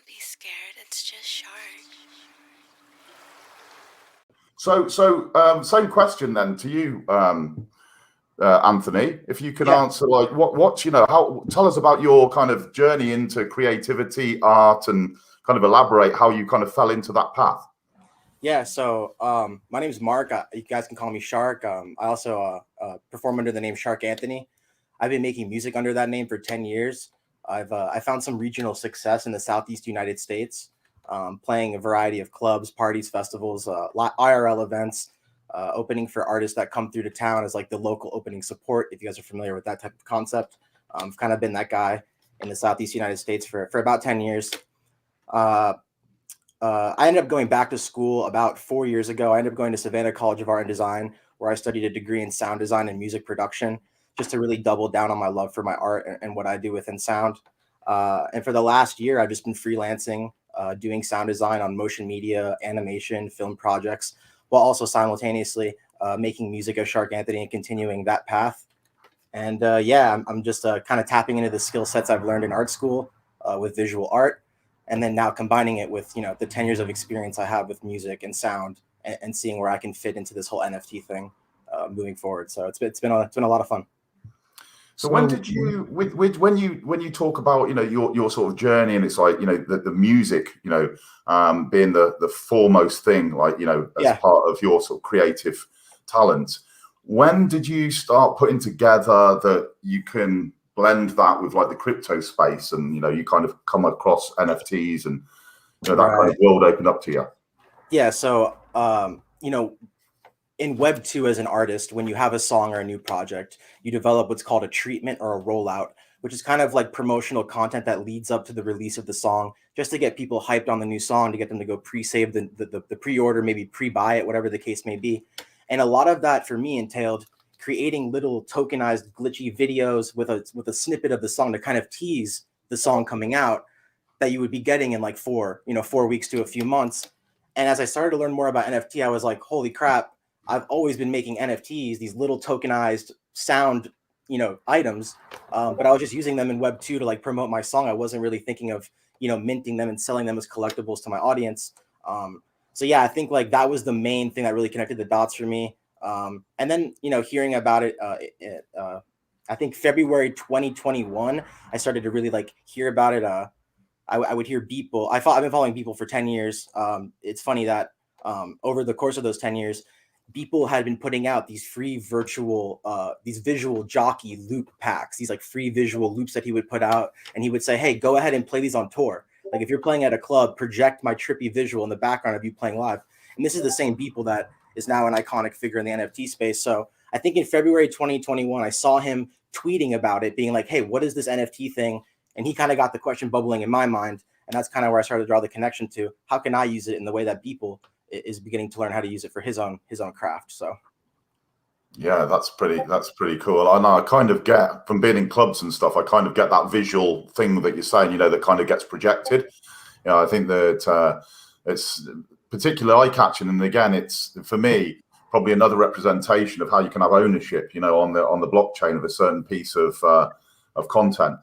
be scared. It's just Shark. Same question then to you, Anthony. If you can Yeah. answer, like, how? Tell us about your kind of journey into creativity, art, and kind of elaborate how you kind of fell into that path. Yeah, so my name is Mark. You guys can call me Shark. I also perform under the name Shark Anthony. I've been making music under that name for 10 years. I found some regional success in the Southeast United States, playing a variety of clubs, parties, festivals, IRL events, opening for artists that come through to town as like the local opening support. If you guys are familiar with that type of concept, I've kind of been that guy in the Southeast United States for about 10 years. I ended up going back to school about 4 years ago. I ended up going to Savannah College of Art and Design, where I studied a degree in sound design and music production, just to really double down on my love for my art and what I do within sound. And for the last year, I've just been freelancing, doing sound design on motion media, animation, film projects, while also simultaneously making music as Shark Anthony and continuing that path. And I'm just kind of tapping into the skill sets I've learned in art school with visual art, and then now combining it with the 10 years of experience I have with music and sound, and seeing where I can fit into this whole NFT thing moving forward. So it's been a lot of fun. So when did you, when you talk about your sort of journey, and it's like the music being the foremost thing, like as part of your sort of creative talent, when did you start putting together that you can blend that with like the crypto space, and you kind of come across NFTs and that kind of world opened up to you? Yeah, so in Web 2 as an artist, when you have a song or a new project, you develop what's called a treatment or a rollout, which is kind of like promotional content that leads up to the release of the song, just to get people hyped on the new song, to get them to go pre-save the pre-order, maybe pre-buy it, whatever the case may be. And a lot of that for me entailed creating little tokenized glitchy videos with a snippet of the song to kind of tease the song coming out, that you would be getting in like 4 weeks to a few months. And as I started to learn more about NFT, I was like, holy crap, I've always been making NFTs, these little tokenized sound, items, but I was just using them in Web 2 to like promote my song. I wasn't really thinking of, minting them and selling them as collectibles to my audience. So yeah, I think like that was the main thing that really connected the dots for me. And then, hearing about it, I think February 2021, I started to really like hear about it. I would hear Beeple. I've been following Beeple for 10 years. It's funny that over the course of those 10 years, Beeple had been putting out these free virtual, these visual jockey loop packs, these like free visual loops that he would put out. And he would say, hey, go ahead and play these on tour. Like if you're playing at a club, project my trippy visual in the background of you playing live. And this is the same Beeple that is now an iconic figure in the NFT space. So I think in February 2021, I saw him tweeting about it, being like, hey, what is this NFT thing? And he kind of got the question bubbling in my mind. And that's kind of where I started to draw the connection to how can I use it in the way that Beeple is beginning to learn how to use it for his own craft. So yeah, that's pretty cool. I know, I kind of get, from being in clubs and stuff, I kind of get that visual thing that you're saying, that kind of gets projected. I think that it's particularly eye-catching, and again, it's for me probably another representation of how you can have ownership, on the blockchain of a certain piece of content.